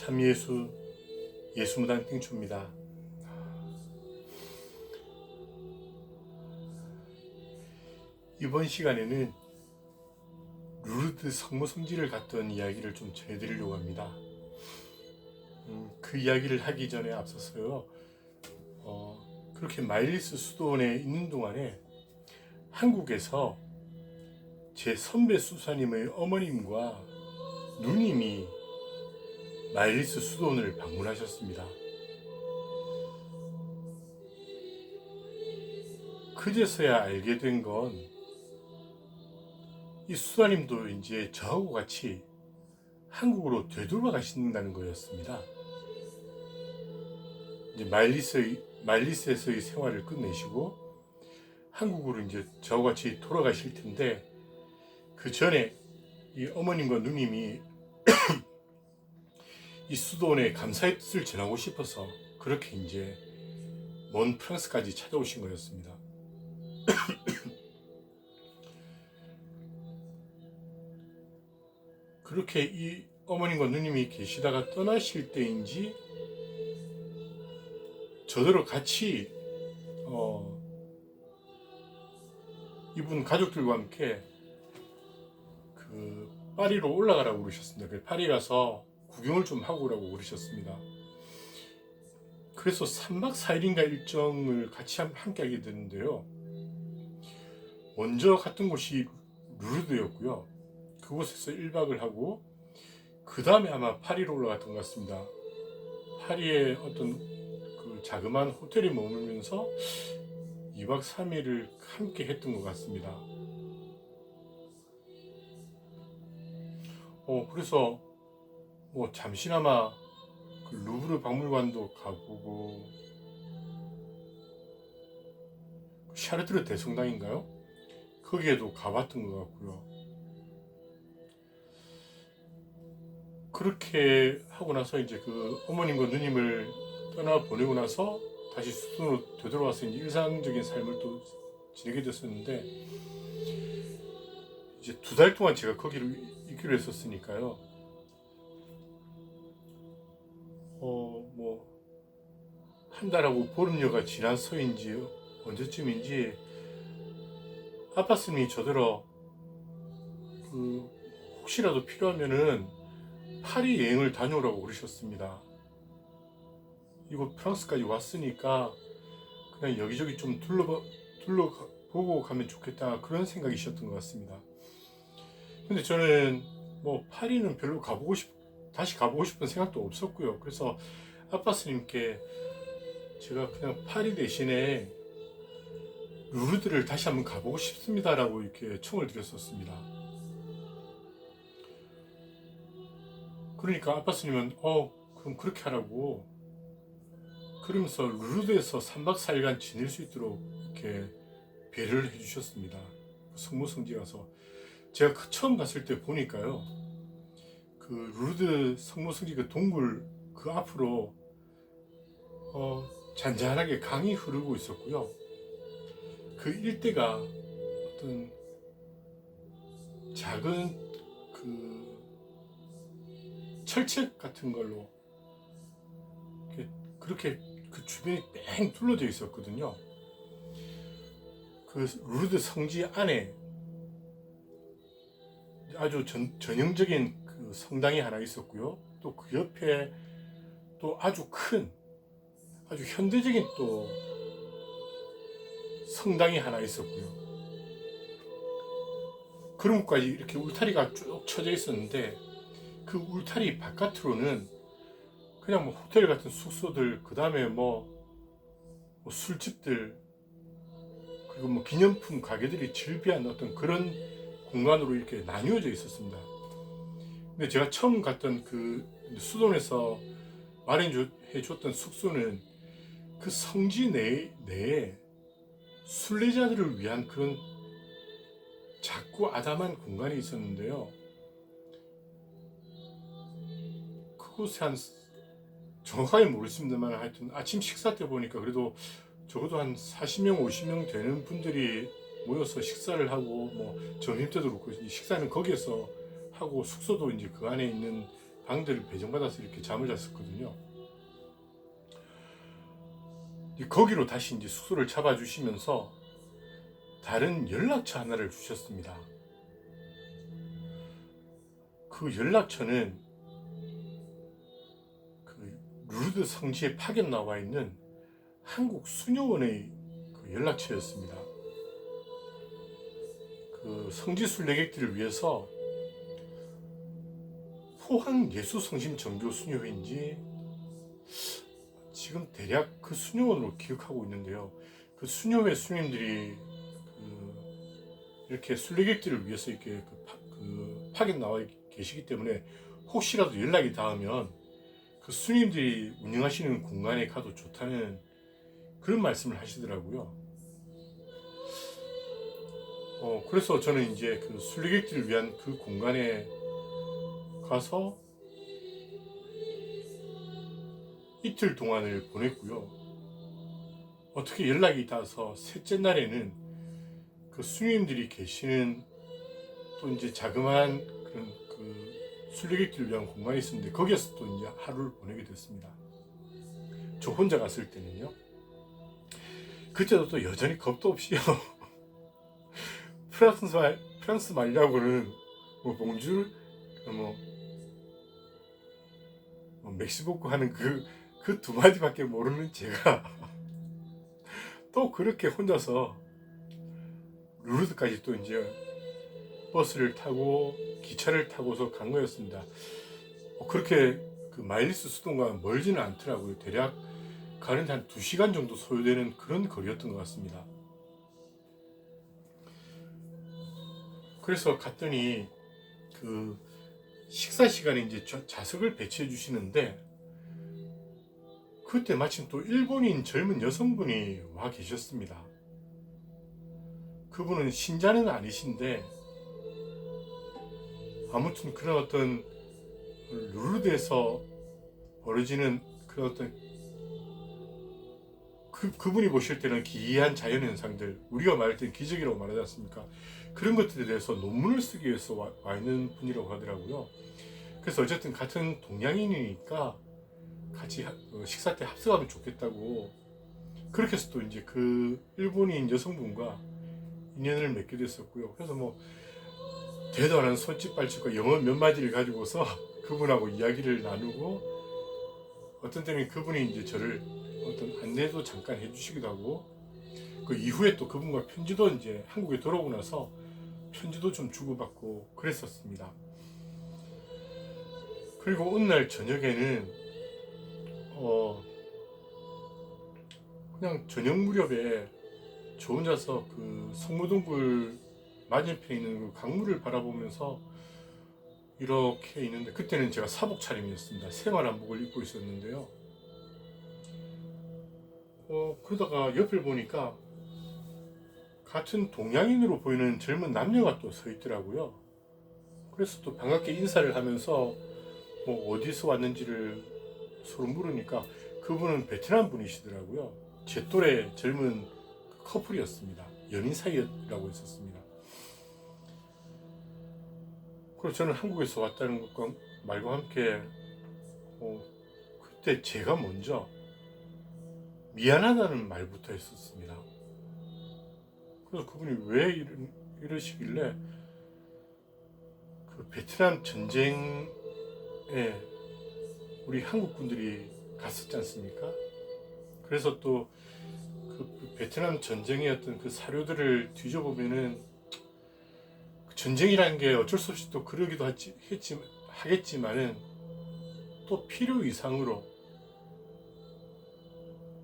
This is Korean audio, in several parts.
참예수 예수무당 땡초입니다. 이번 시간에는 루르드 성모 성지를 갔던 이야기를 좀 전해드리려고 합니다. 그 이야기를 하기 전에 앞서서요, 그렇게 마일리스 수도원에 있는 동안에 한국에서 제 선배 수사님의 어머님과 누님이 마일리스 수도원을 방문하셨습니다. 그제서야 알게 된 건 이 수사님도 이제 저하고 같이 한국으로 되돌아가신다는 거였습니다. 이제 마일리스에서의 생활을 끝내시고 한국으로 이제 저하고 같이 돌아가실 텐데, 그 전에 이 어머님과 누님이 이 수도원에 감사의 뜻을 전하고 싶어서 그렇게 이제 먼 프랑스까지 찾아오신 거였습니다. 그렇게 이 어머님과 누님이 계시다가 떠나실 때인지 저더러 같이 이분 가족들과 함께 그 파리로 올라가라고 그러셨습니다. 그 파리 가서 구경을 좀 하고 오라고 그러셨습니다. 그래서 3박 4일인가 일정을 같이 함께 하게 되는데요. 먼저 갔던 곳이 루르드였고요. 그곳에서 1박을 하고 그 다음에 아마 파리로 올라갔던 것 같습니다. 파리의 어떤 그 자그마한 호텔에 머물면서 2박 3일을 함께 했던 것 같습니다. 그래서 잠시나마 그 루브르 박물관도 가보고, 샤르트르 대성당인가요? 거기에도 가봤던 것 같고요. 그렇게 하고 나서 이제 그 어머님과 누님을 떠나 보내고 나서 다시 수도로 되돌아와서 이제 일상적인 삶을 또 지내게 됐었는데, 이제 2달 동안 제가 거기를 있기로 했었으니까요. 한 달하고 보름여가 지나서인지 언제쯤인지 아빠스님이 저더러 혹시라도 필요하면은 파리 여행을 다녀오라고 그러셨습니다. 이거 프랑스까지 왔으니까 그냥 여기저기 좀 둘러보고 가면 좋겠다, 그런 생각이셨던 것 같습니다. 근데 저는 파리는 별로 다시 가보고 싶은 생각도 없었고요. 그래서 아빠스님께 제가 그냥 파리 대신에 루르드를 다시 한번 가보고 싶습니다라고 이렇게 청을 드렸었습니다. 그러니까 아빠스님은 그럼 그렇게 하라고, 그러면서 루르드에서 3박 4일간 지낼 수 있도록 이렇게 배려를 해주셨습니다. 성모 성지 가서 제가 처음 갔을 때 보니까요, 그 루르드 성모 성지 그 동굴 그 앞으로 잔잔하게 강이 흐르고 있었고요. 그 일대가 어떤 작은 그 철책 같은 걸로 그렇게 그 주변이 뺑 둘러져 있었거든요. 그 루르드 성지 안에 아주 전형적인 그 성당이 하나 있었고요. 또 그 옆에 또 아주 큰, 아주 현대적인 또 성당이 하나 있었고요. 그런 곳까지 이렇게 울타리가 쭉 쳐져 있었는데, 그 울타리 바깥으로는 그냥 호텔 같은 숙소들, 그 다음에 술집들, 그리고 기념품 가게들이 즐비한 어떤 그런 공간으로 이렇게 나뉘어져 있었습니다. 근데 제가 처음 갔던 그 수도원에서 마련해 줬던 숙소는 그 성지 내에 순례자들을 위한 그런 작고 아담한 공간이 있었는데요. 그곳에 정확하게 모르겠습니다만 하여튼 아침 식사 때 보니까 그래도 적어도 한 40명, 50명 되는 분들이 모여서 식사를 하고 점심 때도 그렇고 식사는 거기에서 하고 숙소도 이제 그 안에 있는 방들을 배정받아서 이렇게 잠을 잤었거든요. 거기로 다시 이제 숙소를 잡아주시면서 다른 연락처 하나를 주셨습니다. 그 연락처는 그 루르드 성지에 파견 나와 있는 한국 수녀원의 그 연락처였습니다. 그 성지 순례객들을 위해서 포항 예수성심 정교 수녀회인지 지금 대략 그 수녀원으로 기억하고 있는데요. 그 수녀회 수녀님들이 이렇게 순례객들을 위해서 이렇게 파견 나와 계시기 때문에 혹시라도 연락이 닿으면 그 수님들이 운영하시는 공간에 가도 좋다는 그런 말씀을 하시더라고요. 그래서 저는 이제 그 순례객들을 위한 그 공간에 가서 이틀 동안을 보냈고요. 어떻게 연락이 닿아서 셋째 날에는 그 수님들이 계시는 또 이제 자그마한 그런 그 순례객들을 위한 공간이 있었는데 거기에서 또 이제 하루를 보내게 됐습니다. 저 혼자 갔을 때는요. 그때도 또 여전히 겁도 없이요. 프랑스 말이라고는 뭐 봉주르 멕시코고 하는 그 두 마디밖에 모르는 제가 또 그렇게 혼자서 루르드까지 또 이제 버스를 타고 기차를 타고서 간 거였습니다. 그렇게 그 마일리스 수도가 멀지는 않더라고요. 대략 가는데 한 2시간 정도 소요되는 그런 거리였던 것 같습니다. 그래서 갔더니 그 식사 시간에 이제 좌석을 배치해 주시는데 그때 마침 또 일본인 젊은 여성분이 와 계셨습니다. 그분은 신자는 아니신데 아무튼 그런 어떤 루르드에서 벌어지는 그런 어떤 그분이 보실 때는 기이한 자연현상들, 우리가 말할 때는 기적이라고 말하지 않습니까? 그런 것들에 대해서 논문을 쓰기 위해서 와 있는 분이라고 하더라고요. 그래서 어쨌든 같은 동양인이니까 같이 식사 때 합석하면 좋겠다고 그렇게 해서 또 이제 그 일본인 여성분과 인연을 맺게 됐었고요. 그래서 뭐 대도 않은 손짓 발짓과 영어 몇 마디를 가지고서 그분하고 이야기를 나누고 어떤 때는 그분이 이제 저를 어떤 안내도 잠깐 해주시기도 하고 그 이후에 또 그분과 편지도 이제 한국에 돌아오고 나서 편지도 좀 주고받고 그랬었습니다. 그리고 어느 날 저녁에는 그냥 저녁 무렵에 저 혼자서 그 성무동굴 맞은편에 있는 그 강물을 바라보면서 이렇게 있는데 그때는 제가 사복 차림이었습니다. 생활한복을 입고 있었는데요. 그러다가 옆을 보니까 같은 동양인으로 보이는 젊은 남녀가 또 서 있더라고요. 그래서 또 반갑게 인사를 하면서 뭐 어디서 왔는지를 서로 물으니까 그분은 베트남 분이시더라고요. 제 또래 젊은 커플이었습니다. 연인 사이라고 했었습니다. 그리고 저는 한국에서 왔다는 것과 말과 함께 그때 제가 먼저 미안하다는 말부터 했었습니다. 그래서 그분이 왜 이러시길래 그 베트남 전쟁에 우리 한국군들이 갔었지 않습니까? 그래서 또 그 베트남 전쟁의 어떤 그 사료들을 뒤져보면은 전쟁이라는 게 어쩔 수 없이 또 그러기도 하겠지만은 또 필요 이상으로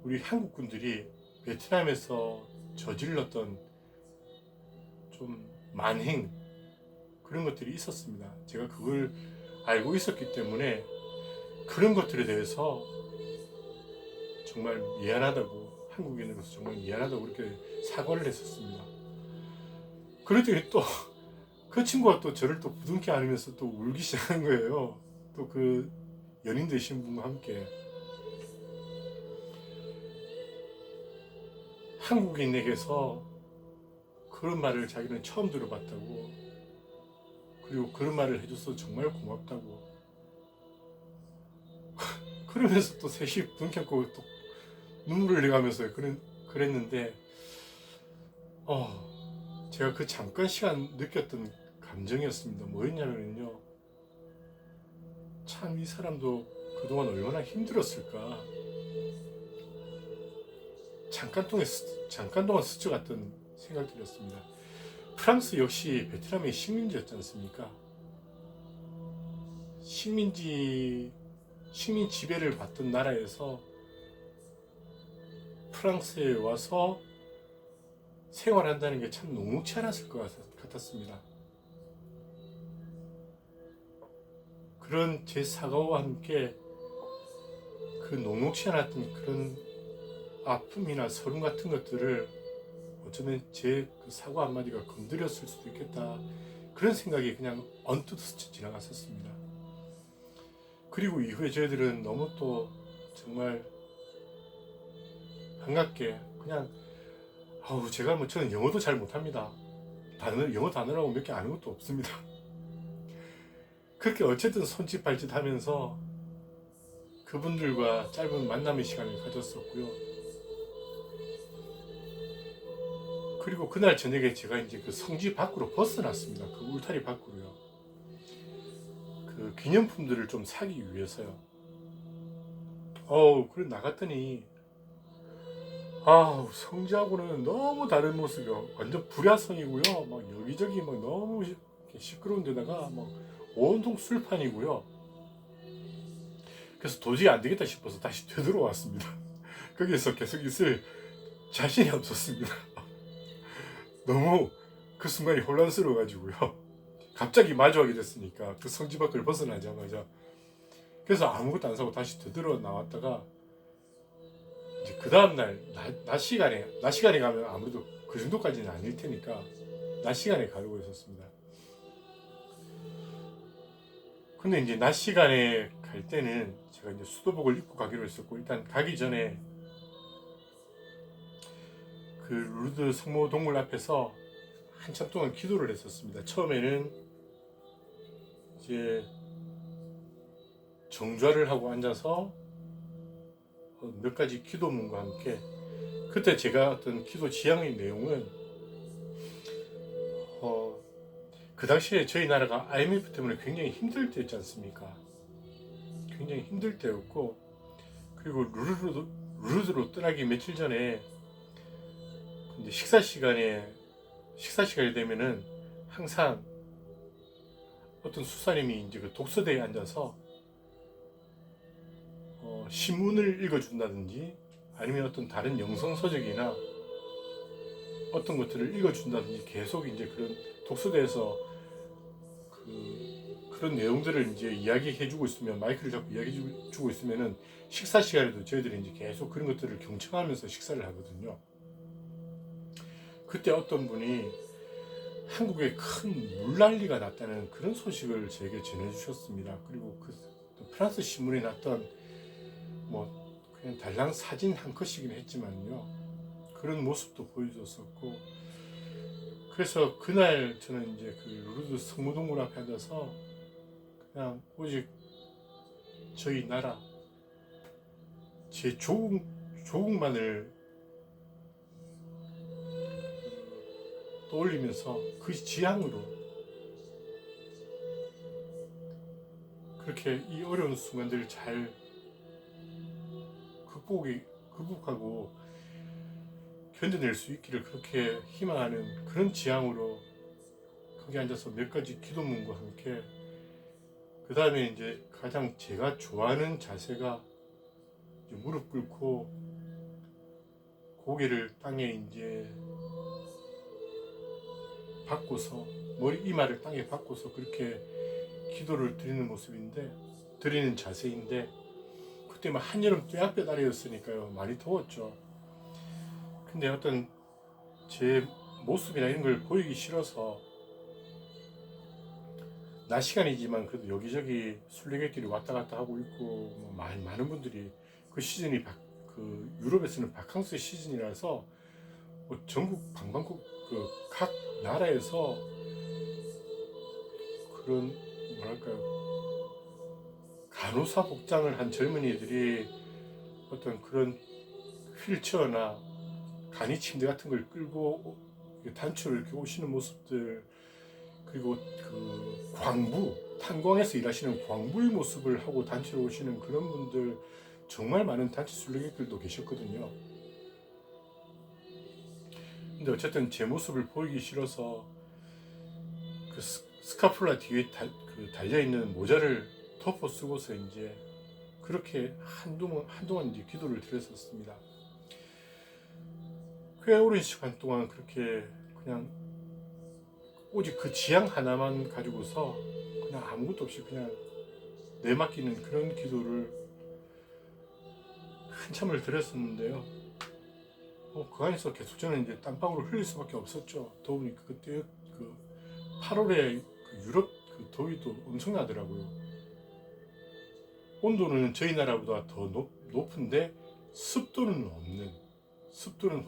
우리 한국군들이 베트남에서 저질렀던 좀 만행 그런 것들이 있었습니다. 제가 그걸 알고 있었기 때문에 그런 것들에 대해서 정말 미안하다고 한국인으로서 정말 미안하다고 그렇게 사과를 했었습니다. 그랬더니 또 그 친구가 또 저를 또 부둥켜 안으면서 또 울기 시작한 거예요. 또 그 연인 되신 분과 함께 한국인에게서 그런 말을 자기는 처음 들어봤다고 그리고 그런 말을 해줘서 정말 고맙다고 그러면서 또 셋이 눈 켜고 또 눈물을 흘려가면서 그랬는데 제가 그 잠깐 시간 느꼈던 감정이었습니다. 뭐였냐면요, 참 이 사람도 그동안 얼마나 힘들었을까. 잠깐 동안 스쳐갔던 생각들이었습니다. 프랑스 역시 베트남의 식민지였지 않습니까? 식민 지배를 받던 나라에서 프랑스에 와서 생활한다는 게 참 녹록치 않았을 것 같았습니다. 그런 제 사과와 함께 그 녹록치 않았던 그런 아픔이나 서름 같은 것들을 어쩌면 제 그 사과 한마디가 건드렸을 수도 있겠다, 그런 생각이 그냥 언뜻 스쳐 지나갔었습니다. 그리고 이후에 저희들은 너무 또 정말 반갑게 그냥 제가 저는 영어도 잘 못합니다. 영어 단어라고 몇 개 아는 것도 없습니다. 그렇게 어쨌든 손짓 발짓 하면서 그분들과 짧은 만남의 시간을 가졌었고요. 그리고 그날 저녁에 제가 이제 그 성지 밖으로 벗어났습니다. 그 울타리 밖으로요. 그 기념품들을 좀 사기 위해서요. 그래 나갔더니 성지하고는 너무 다른 모습이요. 완전 불야성이고요. 막 여기저기 막 너무 시끄러운 데다가 막 온통 술판이고요. 그래서 도저히 안 되겠다 싶어서 다시 되돌아왔습니다. 거기에서 계속 있을 자신이 없었습니다. 너무 그 순간이 혼란스러워가지고요. 갑자기 마주하게 됐으니까 그 성지 밖을 벗어나자마자. 그래서 아무것도 안 사고 다시 되돌아 나왔다가 이제 그 다음날 낮 시간에 가면 아무래도 그 정도까지는 아닐 테니까 낮 시간에 가려고 했었습니다. 근데 이제 낮 시간에 갈 때는 제가 이제 수도복을 입고 가기로 했었고, 일단 가기 전에 그 루르드 성모 동굴 앞에서 한참 동안 기도를 했었습니다. 처음에는 이제 정좌를 하고 앉아서 몇 가지 기도문과 함께, 그때 제가 어떤 기도 지향의 내용은 그 당시에 저희 나라가 IMF 때문에 굉장히 힘들 때였지 않습니까? 굉장히 힘들 때였고, 그리고 루르드로 떠나기 며칠 전에 이제 식사 시간이 되면은 항상 어떤 수사님이 이제 그 독서대에 앉아서 신문을 읽어준다든지 아니면 어떤 다른 영성서적이나 어떤 것들을 읽어준다든지 계속 이제 그런 독서대에서 그런 내용들을 이제 이야기해주고 있으면, 마이크를 잡고 이야기해주고 있으면은 식사 시간에도 저희들이 이제 계속 그런 것들을 경청하면서 식사를 하거든요. 그때 어떤 분이 한국에 큰 물난리가 났다는 그런 소식을 저에게 전해주셨습니다. 그리고 그 프랑스 신문에 났던 그냥 달랑 사진 한 컷이긴 했지만요, 그런 모습도 보여줬었고, 그래서 그날 저는 이제 그 루르드 성모동굴 앞에 앉아서 그냥 오직 저희 나라 제 조국만을 떠올리면서 그 지향으로 그렇게 이 어려운 순간들을 잘 극복하고 견뎌낼 수 있기를 그렇게 희망하는 그런 지향으로 거기 앉아서 몇 가지 기도문과 함께, 그 다음에 이제 가장 제가 좋아하는 자세가 이제 무릎 꿇고 고개를 땅에 이제 박고서 이마를 땅에 박고서 그렇게 기도를 드리는 자세인데, 그때 막 한여름 뙤약볕 아래였으니까요, 많이 더웠죠. 근데 어떤 제 모습이나 이런 걸 보이기 싫어서, 낮 시간이지만 그래도 여기저기 순례객들이 왔다 갔다 하고 있고, 많은 분들이 그 시즌이 그 유럽에서는 바캉스 시즌이라서 전국 방방곡 각 나라에서 그런 간호사 복장을 한 젊은이들이 어떤 그런 휠체어나 간이 침대 같은 걸 끌고 단추를 이렇게 오시는 모습들, 그리고 그 탄광에서 일하시는 광부의 모습을 하고 단체로 오시는 그런 분들, 정말 많은 단체 순례객들도 계셨거든요. 근데 어쨌든 제 모습을 보이기 싫어서 그 스카풀라 뒤에 달려있는 모자를 덮어 쓰고서 이제 그렇게 한동안 이제 기도를 드렸었습니다. 꽤 오랜 시간 동안 그렇게 그냥 오직 그 지향 하나만 가지고서 그냥 아무것도 없이 그냥 내맡기는 그런 기도를 한참을 드렸었는데요. 그 안에서 계속 저는 이제 땀방울을 흘릴 수밖에 없었죠. 더우니까 그때 그 8월에 그 유럽 그 더위도 엄청나더라고요. 온도는 저희 나라보다 더 높은데 습도는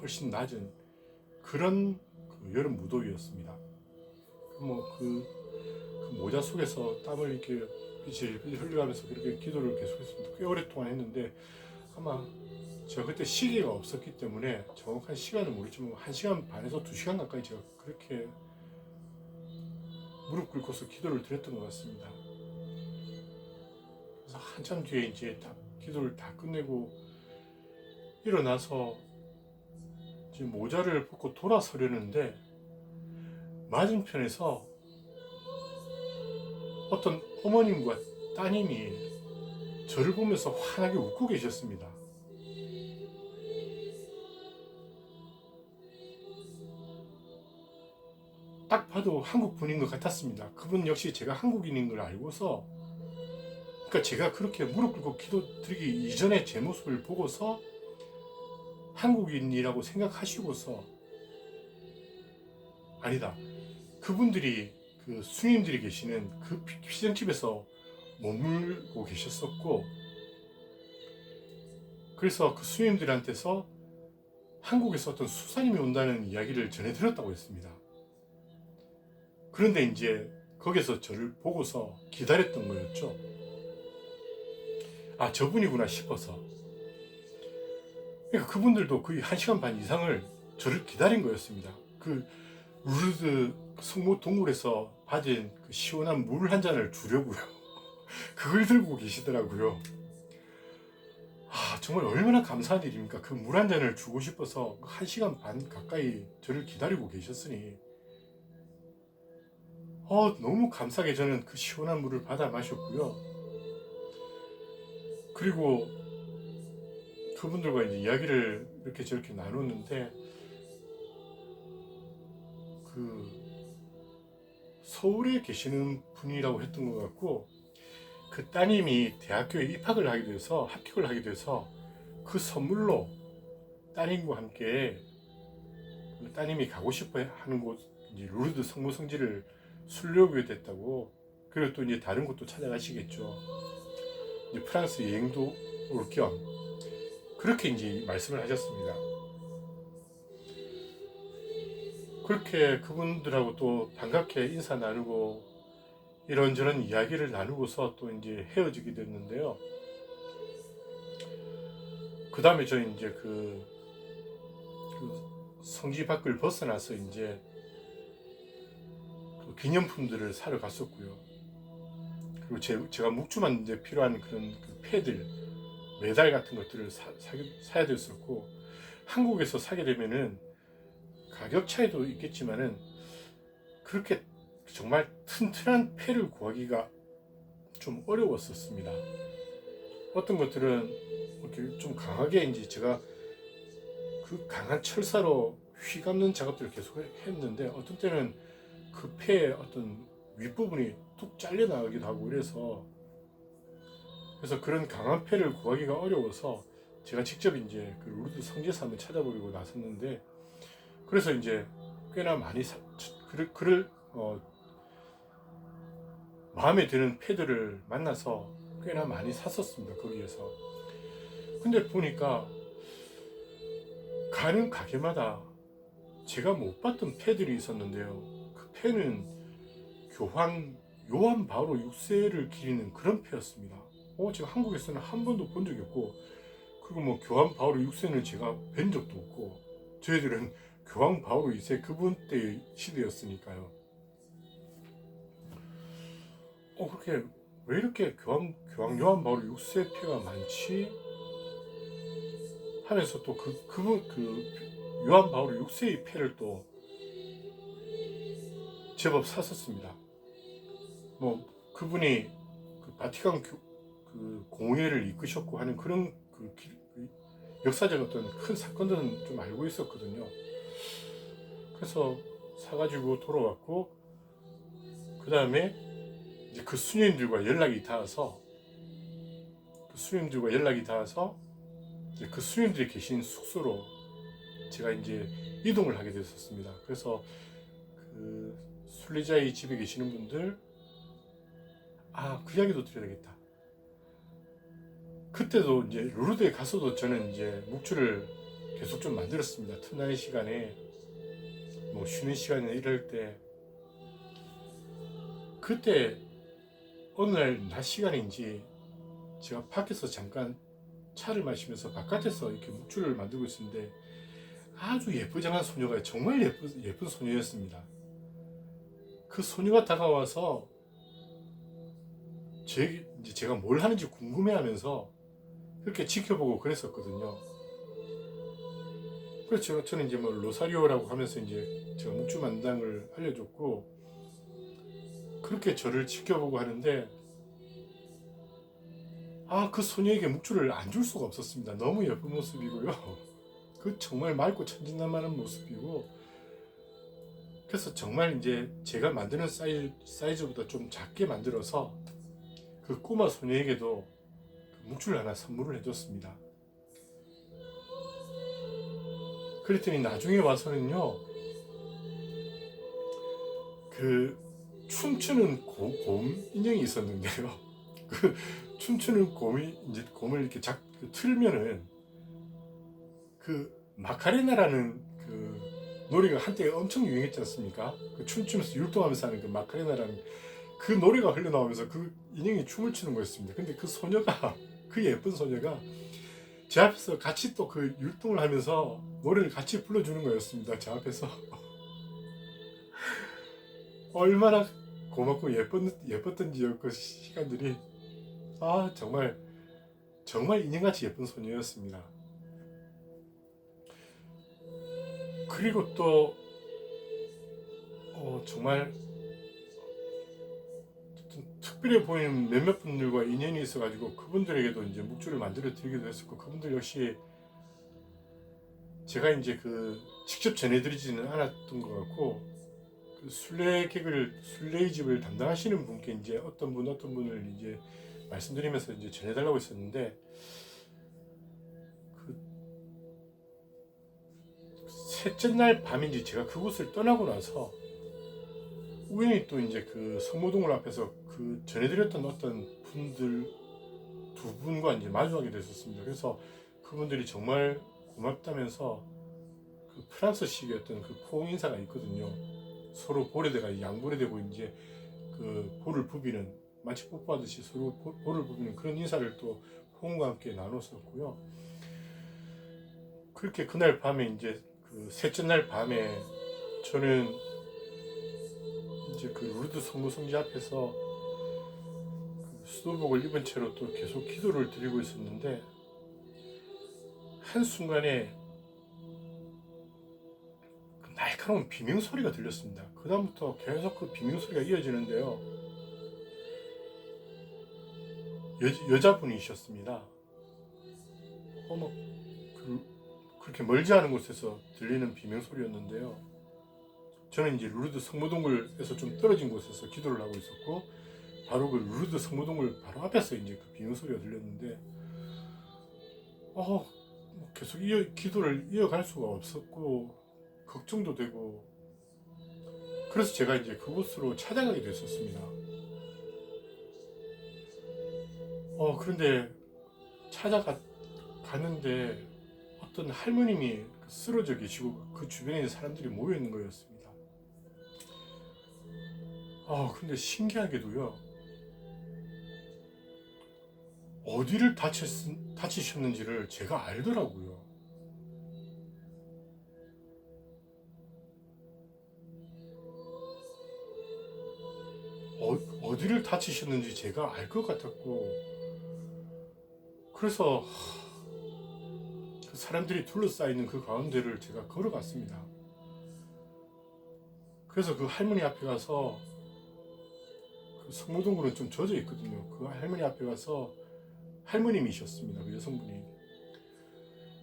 훨씬 낮은 그런 그 여름 무더위였습니다. 그 모자 속에서 땀을 이렇게 빛을 흘려가면서 그렇게 기도를 계속했습니다. 꽤 오랫동안 했는데, 아마 제가 그때 시계가 없었기 때문에 정확한 시간을 모르지만 1시간 반에서 2시간 가까이 제가 그렇게 무릎 꿇고서 기도를 드렸던 것 같습니다. 그래서 한참 뒤에 이제 기도를 다 끝내고 일어나서 이제 모자를 벗고 돌아서려는데, 맞은편에서 어떤 어머님과 따님이 저를 보면서 환하게 웃고 계셨습니다. 딱 봐도 한국 분인 것 같았습니다. 그분 역시 제가 한국인인 걸 알고서, 그러니까 제가 그렇게 무릎 꿇고 기도 드리기 이전에 제 모습을 보고서 한국인이라고 생각하시고서, 아니다, 그분들이 그 스님들이 계시는 그 피장집에서 머물고 계셨었고, 그래서 그 스님들한테서 한국에서 어떤 수사님이 온다는 이야기를 전해 들었다고 했습니다. 그런데 이제 거기서 저를 보고서 기다렸던 거였죠. 아, 저분이구나 싶어서. 그러니까 그분들도 거의 1시간 반 이상을 저를 기다린 거였습니다. 그 루르드 성모 동굴에서 받은 그 시원한 물 한 잔을 주려고요. 그걸 들고 계시더라고요. 아, 정말 얼마나 감사한 일입니까? 그 물 한 잔을 주고 싶어서 1시간 반 가까이 저를 기다리고 계셨으니, 너무 감사하게 저는 그 시원한 물을 받아 마셨고요. 그리고 그분들과 이제 이야기를 이렇게 저렇게 나눴는데, 그 서울에 계시는 분이라고 했던 것 같고, 그 따님이 대학교에 합격을 하게 돼서 그 선물로 따님과 함께 그 따님이 가고 싶어 하는 곳, 이제 루르드 성모 성지를 순례하게 됐다고. 그리고 또 이제 다른 곳도 찾아가시겠죠. 이제 프랑스 여행도 올 겸 그렇게 이제 말씀을 하셨습니다. 그렇게 그분들하고 또 반갑게 인사 나누고 이런저런 이야기를 나누고서 또 이제 헤어지게 됐는데요. 그 다음에 저는 이제 그 성지 밖을 벗어나서 이제 그 기념품들을 사러 갔었고요. 그리고 제가 묵주만 이제 필요한 그런 그 패들, 메달 같은 것들을 사야 됐었고, 한국에서 사게 되면은 가격 차이도 있겠지만은 그렇게 정말 튼튼한 패를 구하기가 좀 어려웠었습니다. 어떤 것들은 이렇게 좀 강하게 이제 제가 그 강한 철사로 휘감는 작업들을 계속 했는데, 어떤 때는 그 패의 어떤 윗부분이 뚝 잘려나가기도 하고 그래서 그런 강한 패를 구하기가 어려워서 제가 직접 이제 그 루르드 성지에서 한번 찾아보려고 나섰는데, 그래서 이제 꽤나 많이 마음에 드는 패들을 만나서 꽤나 많이 샀었습니다. 거기에서. 근데 보니까 가는 가게마다 제가 못 봤던 패들이 있었는데요. 그 패는 교황 요한 바오로 6세를 기리는 그런 패였습니다. 제가 한국에서는 한 번도 본 적이 없고, 그리고 뭐 교황 바오로 6세는 제가 뵌 적도 없고, 저희들은 교황 바오로 2세 그분 때의 시대였으니까요. 그렇게 왜 이렇게 교황 요한 바오로 6세 패가 많지? 하면서 또 그분 요한 바오로 6세의 패를 또 제법 샀었습니다. 뭐 그분이 그 바티칸 그 공회를 이끄셨고 하는 그런 그 역사적 어떤 큰 사건들은 좀 알고 있었거든요. 그래서 사가지고 돌아왔고, 그 다음에 이제 그 수녀님들과 연락이 닿아서 이제 그 수녀님들이 계신 숙소로 제가 이제 이동을 하게 됐었습니다. 그래서 그 순례자의 집에 계시는 분들, 그 이야기도 드려야겠다. 그때도 이제 루르드에 가서도 저는 이제 묵주를 계속 좀 만들었습니다. 틈나는 시간에, 뭐 쉬는 시간에 이럴 때. 그때 어느 날 낮 시간인지 제가 밖에서 잠깐 차를 마시면서 바깥에서 이렇게 묵주를 만들고 있었는데, 아주 예쁘장한 소녀가, 정말 예쁜 소녀였습니다. 그 소녀가 다가와서 제가 뭘 하는지 궁금해하면서 그렇게 지켜보고 그랬었거든요. 그래서 저는 이제 뭐 로사리오라고 하면서 이제 제가 묵주 만당을 알려줬고, 그렇게 저를 지켜보고 하는데, 그 소녀에게 묵주를 안 줄 수가 없었습니다. 너무 예쁜 모습이고요. 그 정말 맑고 천진난만한 모습이고, 그래서 정말 이제 제가 만드는 사이즈보다 좀 작게 만들어서 그 꼬마 소녀에게도 묵주를 하나 선물을 해줬습니다. 그랬더니 나중에 와서는요, 그 춤추는 곰 인형이 있었는데요. 그 춤추는 곰을 이렇게 틀면은 그 마카레나라는 그 노래가 한때 엄청 유행했지 않습니까? 그 춤추면서 율동하면서 하는 그 마카레나라는 그 노래가 흘러나오면서 그 인형이 춤을 추는 거였습니다. 근데 그 소녀가, 그 예쁜 소녀가 제 앞에서 같이 또 그 율동을 하면서 노래를 같이 불러주는 거였습니다. 제 앞에서. 얼마나 고맙고 예뻤던지요, 그 시간들이. 정말 인형같이 예쁜 소녀였습니다. 그리고 또 정말 특별해 보이는 몇몇 분들과 인연이 있어가지고 그분들에게도 이제 묵주를 만들어 드리기도 했었고, 그분들 역시 제가 이제 직접 전해드리지는 않았던 것 같고, 그 순례의 집을 담당하시는 분께 이제 어떤 분을 이제 말씀드리면서 이제 전해달라고 했었는데, 그 셋째 날 밤인지 제가 그곳을 떠나고 나서 우연히 또 이제 그 성모동굴 앞에서 그 전해드렸던 어떤 분들 두 분과 이제 마주하게 됐었습니다. 그래서 그분들이 정말 고맙다면서 그 프랑스식의 어떤 그 포옹 인사가 있거든요. 서로 볼에다가 양볼에 대고 이제 그 볼을 부비는, 마치 뽀뽀하듯이 서로 볼을 부비는 그런 인사를 또 포옹과 함께 나눴었고요. 그렇게 그날 밤에 이제 그 셋째 날 밤에 저는 이제 그 루르드 성모성지 앞에서 그 수도복을 입은 채로 또 계속 기도를 드리고 있었는데, 한순간에 그 날카로운 비명소리가 들렸습니다. 그 다음부터 계속 그 비명소리가 이어지는데요, 여자분이셨습니다. 그렇게 멀지 않은 곳에서 들리는 비명소리였는데요, 저는 이제 루르드 성모동굴에서 좀 떨어진 곳에서 기도를 하고 있었고, 바로 그 루르드 성모동굴 바로 앞에서 이제 그 비명소리가 들렸는데, 계속 기도를 이어갈 수가 없었고, 걱정도 되고, 그래서 제가 이제 그곳으로 찾아가게 됐었습니다. 그런데 찾아갔는데 어떤 할머님이 쓰러져 계시고 그 주변에 사람들이 모여 있는 거였습니다. 근데 신기하게도요, 어디를 다치셨는지를 제가 알더라고요. 어디를 다치셨는지 제가 알 것 같았고, 그래서 그 사람들이 둘러싸이는 그 가운데를 제가 걸어갔습니다. 그래서 그 할머니 앞에 가서, 그 성모동굴은 좀 젖어 있거든요. 그 할머니 앞에 가서, 할머님이셨습니다. 그 여성분이.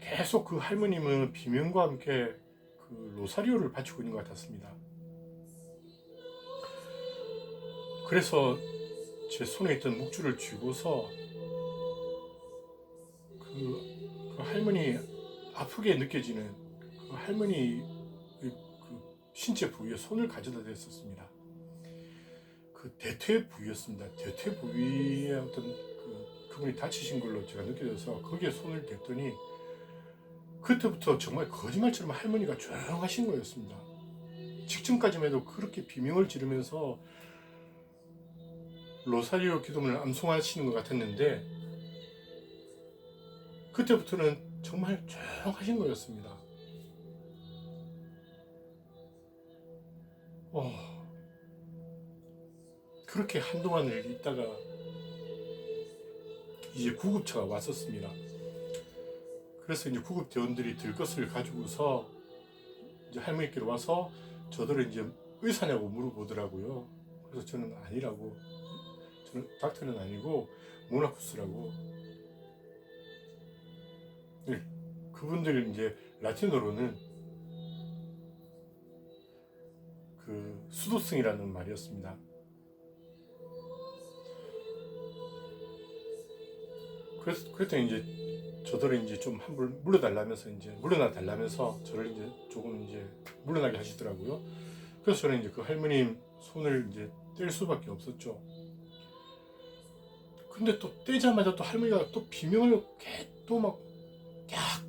계속 그 할머님은 비명과 함께 그 로사리오를 바치고 있는 것 같았습니다. 그래서 제 손에 있던 묵주를 쥐고서 그 할머니 아프게 느껴지는 그 할머니 그 신체 부위에 손을 가져다 댔었습니다. 그 대퇴 부위였습니다. 대퇴 부위에 어떤 그분이 다치신 걸로 제가 느껴져서 거기에 손을 댔더니 그때부터 정말 거짓말처럼 할머니가 조용하신 거였습니다. 직전까지만 해도 그렇게 비명을 지르면서 로사리오 기도문을 암송하시는 것 같았는데 그때부터는 정말 조용하신 거였습니다. 그렇게 한동안을 있다가 이제 구급차가 왔었습니다. 그래서 이제 구급대원들이 들 것을 가지고서 이제 할머니께로 와서 저들은 이제 의사냐고 물어보더라고요. 그래서 저는 아니라고, 저는 닥터는 아니고 모나쿠스라고. 네, 그분들 이제 라틴어로는 그 수도승이라는 말이었습니다. 그랬더니 이제 저들을 이제 좀 한물 물러달라면서 이제 물러나 달라면서 저를 이제 조금 이제 물러나게 하시더라고요. 그래서 저는 이제 그 할머님 손을 이제 뗄 수밖에 없었죠. 근데 또 떼자마자 또 할머니가 또 비명을 또 막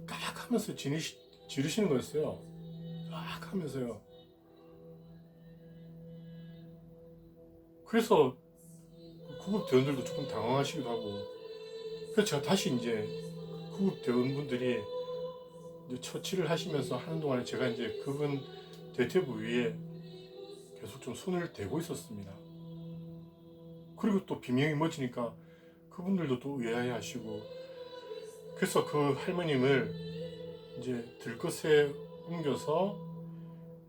깍깍 하면서 지르시는 거였어요. 깍 하면서요. 그래서 구급 대원들도 조금 당황하시기도 하고, 그래서 제가 다시 이제 구급 대원분들이 이제 처치를 하시면서 하는 동안에 제가 이제 그분 대퇴부 위에 계속 좀 손을 대고 있었습니다. 그리고 또 비명이 멎으니까 그분들도 또 의아해 하시고, 그래서 그 할머님을 이제 들것에 옮겨서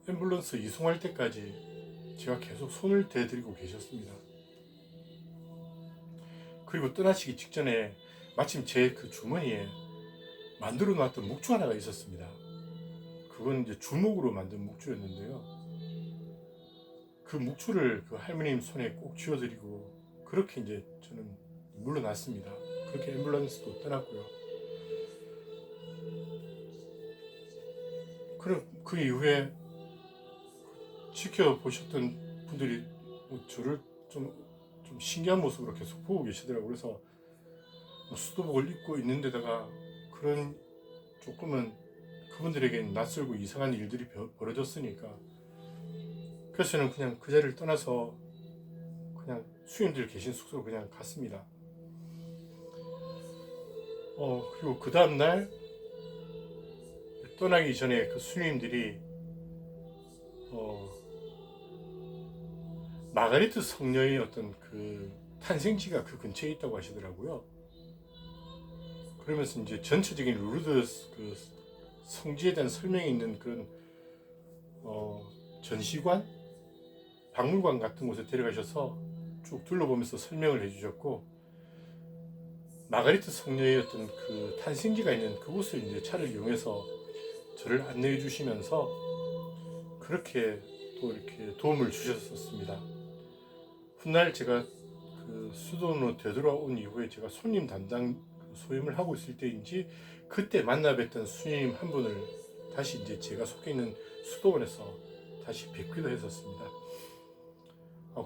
앰뷸런스 이송할 때까지 제가 계속 손을 대드리고 계셨습니다. 그리고 떠나시기 직전에 마침 제 그 주머니에 만들어 놨던 묵주 하나가 있었습니다. 그건 이제 주먹으로 만든 묵주였는데요. 그 묵주를 그 할머님 손에 꼭 쥐어드리고 그렇게 이제 저는 물러났습니다. 그렇게 앰뷸런스도 떠났고요. 그리고 그 이후에 지켜보셨던 분들이 저를 좀 신기한 모습으로 계속 보고 계시더라고요. 그래서 수도복을 입고 있는데다가 그런 조금은 그분들에겐 낯설고 이상한 일들이 벌어졌으니까, 그래서 저는 그냥 그 자리를 떠나서 그냥 수임들 계신 숙소로 그냥 갔습니다. 그리고 그 다음날 떠나기 전에 그 수임들이 마가리트 성녀의 어떤 그 탄생지가 그 근처에 있다고 하시더라고요. 그러면서 이제 전체적인 루르드 그 성지에 대한 설명이 있는 그런 전시관, 박물관 같은 곳에 데려가셔서 쭉 둘러보면서 설명을 해주셨고, 마가리트 성녀의 어떤 그 탄생지가 있는 그곳을 이제 차를 이용해서 저를 안내해 주시면서 그렇게 또 이렇게 도움을 주셨었습니다. 훗날 제가 그 수도원으로 되돌아온 이후에 제가 손님 담당 소임을 하고 있을 때인지 그때 만나 뵀던 수님 한 분을 다시 이제 제가 속해 있는 수도원에서 다시 뵙기도 했었습니다.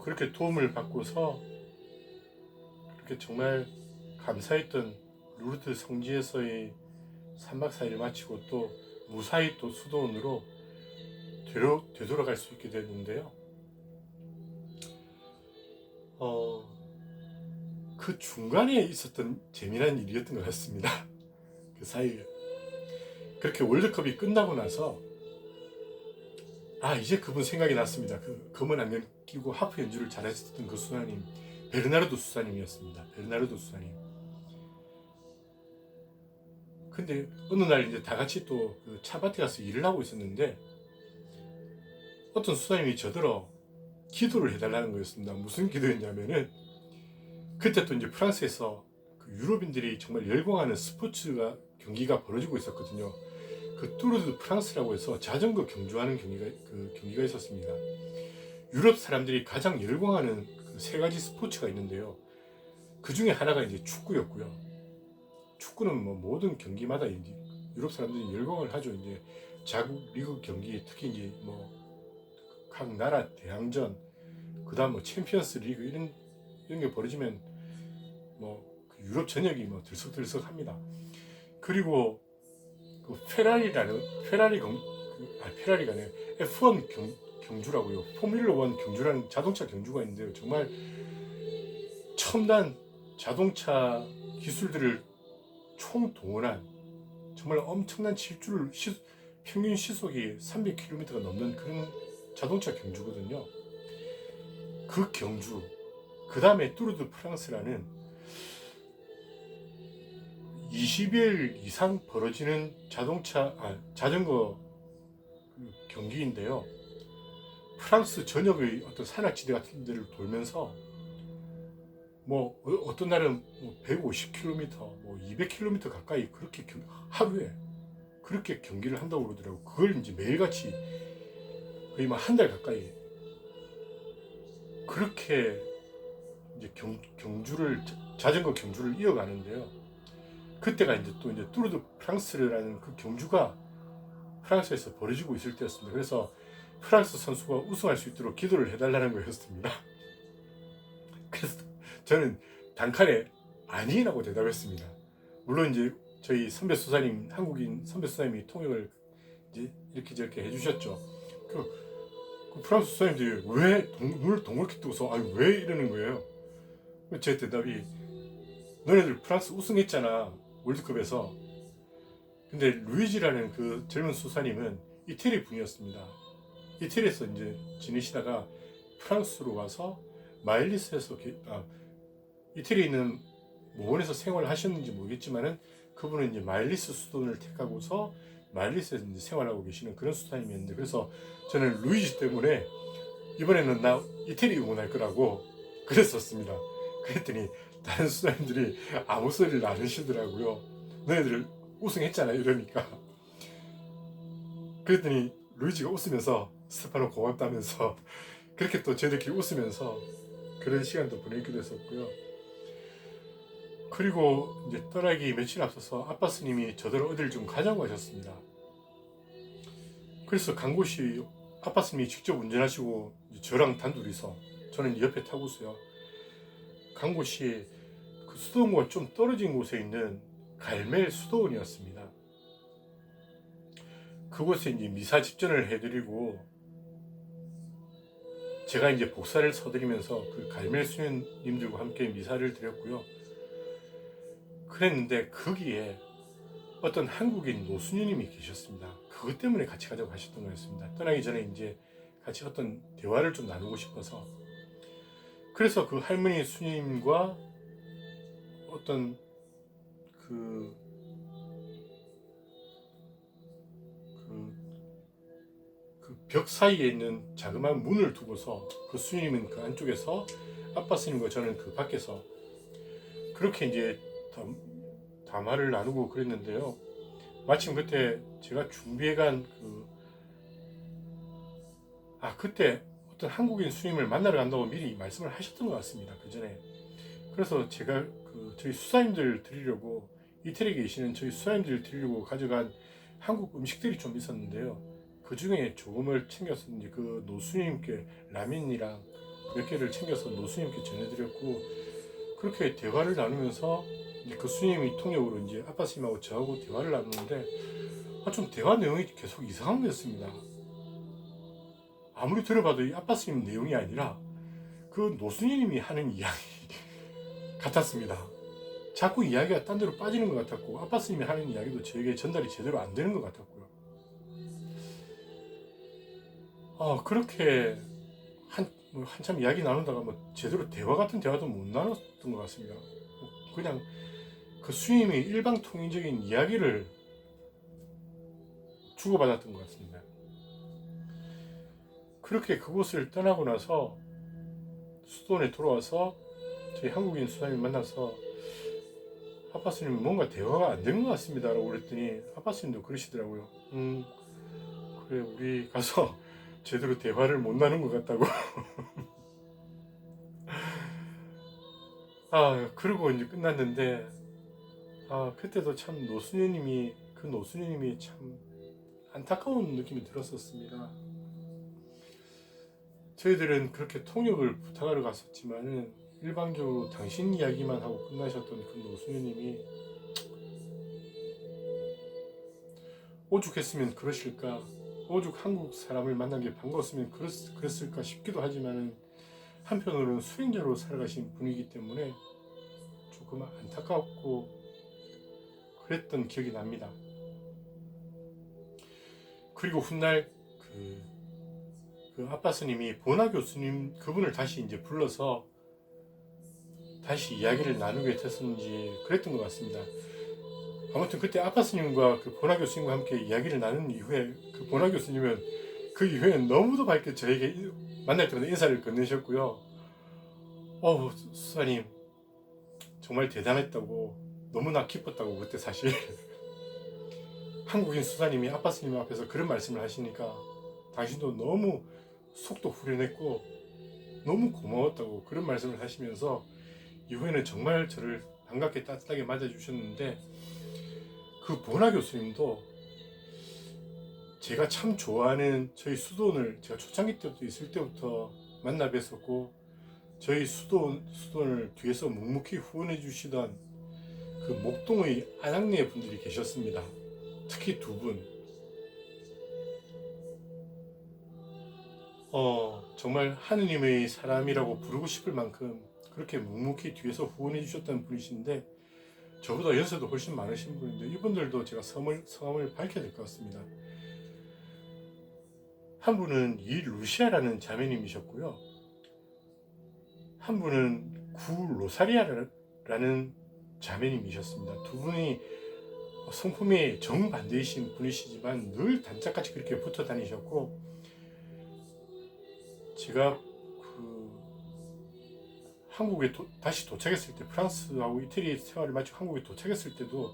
그렇게 도움을 받고서 그렇게 정말 감사했던 루르드 성지에서의 3박 4일을 마치고 또 무사히 또 수도원으로 되돌아갈 수 있게 됐는데요. 그 중간에 있었던 재미난 일이었던 것 같습니다. 그 사이에 그렇게 월드컵이 끝나고 나서 이제 그분 생각이 났습니다. 그 검은 안경 끼고 하프 연주를 잘했었던 그 수사님, 베르나르도 수사님이었습니다. 베르나르도 수사님. 근데 어느 날 이제 다 같이 또 그 차밭에 가서 일을 하고 있었는데 어떤 수사님이 저더러 기도를 해달라는 거였습니다. 무슨 기도였냐면은 그때 또 이제 프랑스에서 그 유럽인들이 정말 열광하는 스포츠가 경기가 벌어지고 있었거든요. 그 뚜르드 프랑스라고 해서 자전거 경주하는 경기가 있었습니다. 유럽 사람들이 가장 열광하는 그 세 가지 스포츠가 있는데요. 그 중에 하나가 이제 축구였고요. 축구는 뭐 모든 경기마다 이제 유럽 사람들이 열광을 하죠. 이제 자국 리그 경기, 특히 이제 뭐 각 나라 대항전, 그다음 뭐 챔피언스 리그 이런 게 벌어지면 뭐 유럽 전역이 뭐 들썩들썩합니다. 그리고 그 페라리가 아니라 F1 경주라고요. 포뮬러 1 경주라는 자동차 경주가 있는데요. 정말 첨단 자동차 기술들을 총동원한 정말 엄청난 질주를 평균 시속이 300km가 넘는 그런 자동차 경주거든요. 그 경주, 그 다음에 뚜르드 프랑스라는 20일 이상 벌어지는 자전거 경기인데요. 프랑스 전역의 어떤 산악지대 같은 데를 돌면서 뭐 어떤 날은 150km, 뭐 200km 가까이 그렇게 하루에 그렇게 경기를 한다고 그러더라고요. 그걸 이제 매일같이 거의 한 달 가까이 그렇게 이제 자전거 경주를 이어가는데요. 그때가 이제 뚜르드 프랑스라는 그 경주가 프랑스에서 벌어지고 있을 때였습니다. 그래서 프랑스 선수가 우승할 수 있도록 기도를 해달라는 거였습니다. 그래서 저는 단칼에 아니라고 대답했습니다. 물론 이제 저희 선배 수사님, 한국인 선배 수사님이 통역을 이제 이렇게 저렇게 해주셨죠. 그 프랑스 수사님들이 왜 눈을 동그랗게 뜨고서 왜 이러는 거예요? 제 대답이 너네들 프랑스 우승했잖아, 월드컵에서. 근데 루이지라는 그 젊은 수사님은 이태리 분이었습니다. 이태리에서 이제 지내시다가 프랑스로 와서 마일리스에서 이태리에 있는 모원에서 생활을 하셨는지 모르겠지만은 그분은 이제 마일리스 수도를 택하고서 마일리스에서 이제 생활하고 계시는 그런 수사님이었는데, 그래서 저는 루이지 때문에 이번에는 나 이태리 응원할 거라고 그랬었습니다. 그랬더니 다른 수사님들이 아무 소리를 안 하시더라고요. 너희들 우승했잖아 이러니까. 그랬더니 루이지가 웃으면서 스테파노 고맙다면서 그렇게 또 저희들끼리 웃으면서 그런 시간도 보내기도 했었고요. 그리고 이제 떠나기 며칠 앞서서 아빠 스님이 저더러 어딜 좀 가자고 하셨습니다. 그래서 간 곳이 아빠 스님이 직접 운전하시고 저랑 단둘이서, 저는 옆에 타고서요, 간 곳이 그 수도원과 좀 떨어진 곳에 있는 갈멜 수도원이었습니다. 그곳에 이제 미사 집전을 해드리고 제가 이제 복사를 서드리면서 그 갈멜 수녀님들과 함께 미사를 드렸고요. 그랬는데 거기에 어떤 한국인 노수녀님이 계셨습니다. 그것 때문에 같이 가자고 하셨던 거였습니다. 떠나기 전에 이제 같이 어떤 대화를 좀 나누고 싶어서. 그래서 그 할머니 수녀님과 어떤 그 벽 사이에 있는 자그마한 문을 두고서 그 수녀님은 그 안쪽에서, 아빠 스님과 저는 그 밖에서 그렇게 이제 담화를 나누고 그랬는데요. 마침 그때 제가 준비해간 그때 어떤 한국인 스님을 만나러 간다고 미리 말씀을 하셨던 것 같습니다. 그 전에. 그래서 제가 저희 수사님들 드리려고, 이태리에 계시는 저희 수사님들 드리려고 가져간 한국 음식들이 좀 있었는데요. 그 중에 조금을 챙겨서 이제 그 노수님께 라면이랑 몇 개를 챙겨서 노수님께 전해드렸고, 그렇게 대화를 나누면서 이제 그 스님이 통역으로 이제 아빠 스님하고 저하고 대화를 나누는데 좀 대화 내용이 계속 이상한 거였습니다. 아무리 들어봐도 이 아빠 스님 내용이 아니라 그 노수님이 하는 이야기, 같았습니다. 자꾸 이야기가 딴 데로 빠지는 것 같았고 아빠 스님이 하는 이야기도 저에게 전달이 제대로 안 되는 것 같았고요. 그렇게 한참 이야기 나누다가 제대로 대화 같은 대화도 못 나눴던 것 같습니다. 그냥 그 스님이 일방통행적인 이야기를 주고받았던 것 같습니다. 그렇게 그곳을 떠나고 나서 수도원에 돌아와서 저희 한국인 수사님 만나서 아빠 스님은 뭔가 대화가 안 된 것 같습니다 라고 그랬더니 아빠 스님도 그러시더라고요. 그래 우리 가서 제대로 대화를 못 나눈 것 같다고. 그러고 이제 끝났는데 그때도 참 노수녀님이 참 안타까운 느낌이 들었었습니다. 저희들은 그렇게 통역을 부탁하러 갔었지만은 일방적으로 당신 이야기만 하고 끝나셨던 그 노수녀님이 오죽했으면 그러실까, 오죽 한국 사람을 만난 게 반가웠으면 그랬을까 싶기도 하지만은 한편으로는 수행자로 살아가신 분이기 때문에 조금 안타깝고 그랬던 기억이 납니다. 그리고 훗날 그 아빠 스님이 보나 교수님 그분을 다시 이제 불러서 다시 이야기를 나누게 됐었는지 그랬던 것 같습니다. 아무튼 그때 아빠 스님과 그 보나 교수님과 함께 이야기를 나눈 이후에 그 보나 교수님은 그 이후에는 너무도 밝게 저에게 만날 때마다 인사를 건네셨고요. 수사님 정말 대단했다고 너무나 기뻤다고 그때 사실 한국인 수사님이 아빠 스님 앞에서 그런 말씀을 하시니까 당신도 너무 속도 후련했고 너무 고마웠다고 그런 말씀을 하시면서 이후에는 정말 저를 반갑게 따뜻하게 맞아주셨는데 그 보나 교수님도 제가 참 좋아하는 저희 수도원을 제가 초창기 때부터 있을 때부터 만나 뵀었고 저희 수도원을 뒤에서 묵묵히 후원해 주시던 그 목동의 안학내 분들이 계셨습니다. 특히 두 분. 정말 하느님의 사람이라고 부르고 싶을 만큼 그렇게 묵묵히 뒤에서 후원해 주셨던 분이신데 저보다 연세도 훨씬 많으신 분인데 이분들도 제가 성함을 밝혀야 될 것 같습니다. 한 분은 이루시아라는 자매님이셨고요. 한 분은 구로사리아라는 자매님이셨습니다. 두 분이 성품이 정반대이신 분이시지만 늘 단짝같이 그렇게 붙어 다니셨고 제가 한국에 다시 도착했을 때 프랑스하고 이태리 생활을 마치고 한국에 도착했을 때도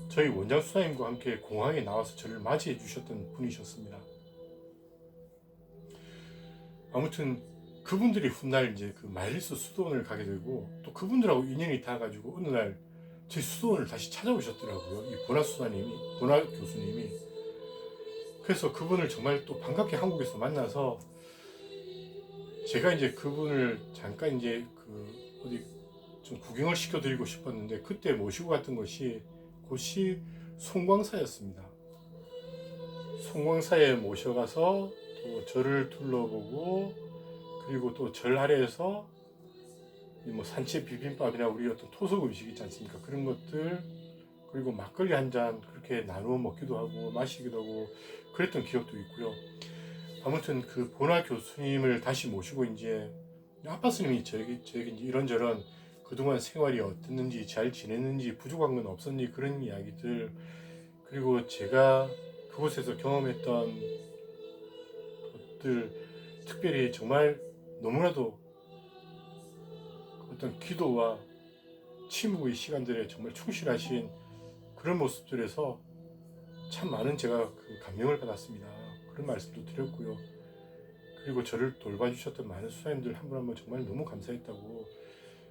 저희 원장 수사님과 함께 공항에 나와서 저를 맞이해 주셨던 분이셨습니다. 아무튼 그분들이 훗날 이제 그 마일리스 수도원을 가게 되고 또 그분들하고 인연이 닿아가지고 어느 날 저희 수도원을 다시 찾아오셨더라고요. 이 보나 교수님이. 그래서 그분을 정말 또 반갑게 한국에서 만나서 제가 이제 그분을 잠깐 이제 어디 좀 구경을 시켜드리고 싶었는데 그때 모시고 갔던 곳이 송광사였습니다. 송광사에 모셔가서 또 절을 둘러보고 그리고 또 절 아래에서 산채 비빔밥이나 우리 어떤 토속 음식 있지 않습니까? 그런 것들 그리고 막걸리 한 잔 그렇게 나누어 먹기도 하고 마시기도 하고 그랬던 기억도 있고요. 아무튼 그 보나 교수님을 다시 모시고 이제 아빠 스님이 저에게 이제 이런저런 그동안 생활이 어땠는지 잘 지냈는지 부족한 건 없었는지 그런 이야기들 그리고 제가 그곳에서 경험했던 것들 특별히 정말 너무나도 어떤 기도와 침묵의 시간들에 정말 충실하신 그런 모습들에서 참 많은 제가 그 감명을 받았습니다. 그런 말씀도 드렸고요. 그리고 저를 돌봐주셨던 많은 수사님들 한 분 한 분 정말 너무 감사했다고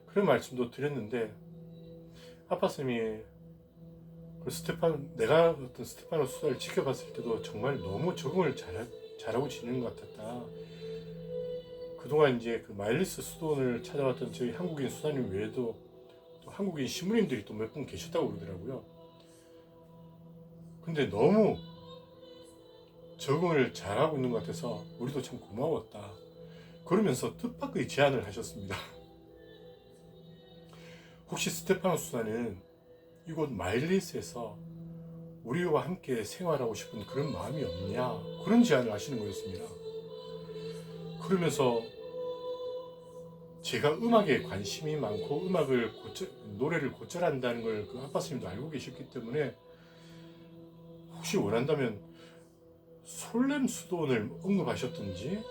그런 말씀도 드렸는데 아빠쌤이 내가 어떤 스테파노 수사를 지켜봤을 때도 정말 너무 적응을 잘하고 지내는 것 같았다. 그동안 이제 그 마일리스 수도원을 찾아왔던 저희 한국인 수사님 외에도 또 한국인 신부님들이 또 몇 분 계셨다고 그러더라고요. 근데 너무 적응을 잘하고 있는 것 같아서 우리도 참 고마웠다. 그러면서 뜻밖의 제안을 하셨습니다. 혹시 스테파노 수사는 이곳 마일리스에서 우리와 함께 생활하고 싶은 그런 마음이 없냐, 그런 제안을 하시는 거였습니다. 그러면서 제가 음악에 관심이 많고 노래를 곧잘한다는 걸 그 아빠스님도 알고 계셨기 때문에 혹시 원한다면 솔렘수돈을 언급하셨던지,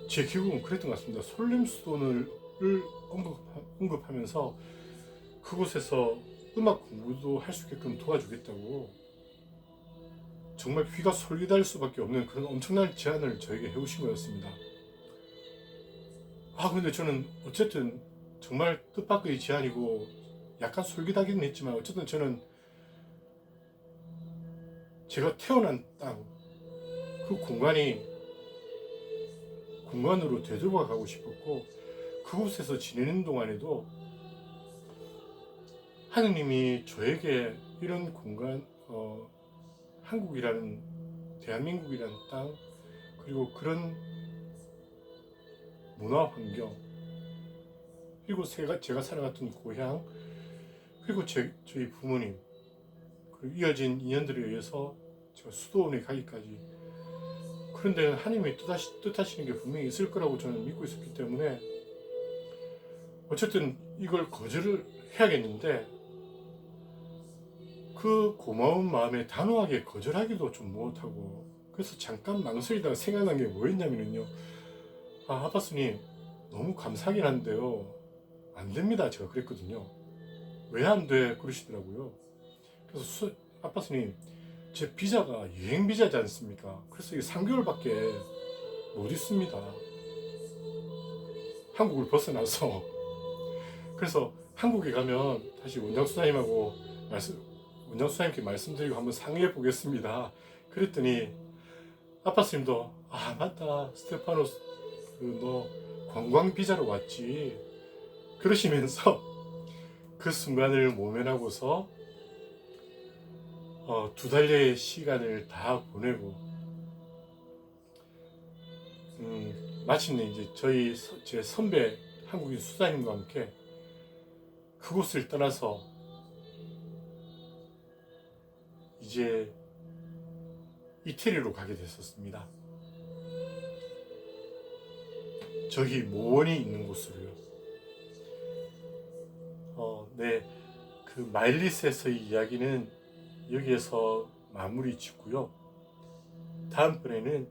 제 기억은 그랬던 것 같습니다. 솔렘수돈을 언급하면서 그곳에서 음악 공부도 할 수 있게끔 도와주겠다고 정말 귀가 솔깃할 수밖에 없는 그런 엄청난 제안을 저에게 해오신 거였습니다. 근데 저는 어쨌든 정말 뜻밖의 제안이고 약간 솔깃하기는 했지만, 어쨌든 저는 제가 태어난 땅, 그 공간으로 되돌아가고 싶었고, 그곳에서 지내는 동안에도 하느님이 저에게 이런 공간, 한국이라는, 대한민국이라는 땅, 그리고 그런 문화 환경, 그리고 제가 살아갔던 고향, 그리고 저희 부모님, 그리고 이어진 인연들에 의해서 제가 수도원에 가기까지, 그런데 하나님의 뜻하시는 게 분명히 있을 거라고 저는 믿고 있었기 때문에 어쨌든 이걸 거절을 해야겠는데, 그 고마운 마음에 단호하게 거절하기도 좀 못하고, 그래서 잠깐 망설이다가 생각난 게 뭐였냐면요, 아빠스님 너무 감사하긴 한데요, 안 됩니다, 제가 그랬거든요. 왜 안 돼? 그러시더라고요. 그래서 아빠스님, 제 비자가 여행 비자지 않습니까? 그래서 이게 3개월밖에 못 있습니다, 한국을 벗어나서. 그래서 한국에 가면 다시 원장수사님께 말씀드리고 한번 상의해 보겠습니다. 그랬더니 아빠스님도 맞다, 스테파노스 너 관광 비자로 왔지, 그러시면서 그 순간을 모면하고서 2달의 시간을 다 보내고, 마침내 이제 제 선배 한국인 수사님과 함께 그곳을 떠나서 이제 이태리로 가게 됐었습니다. 저기 모원이 있는 곳으로요. 네, 그 마일리스에서의 이야기는 여기에서 마무리 짓고요. 다음번에는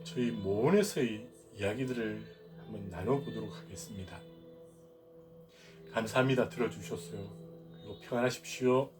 저희 모원에서의 이야기들을 한번 나눠보도록 하겠습니다. 감사합니다. 들어주셨어요. 그리고 평안하십시오.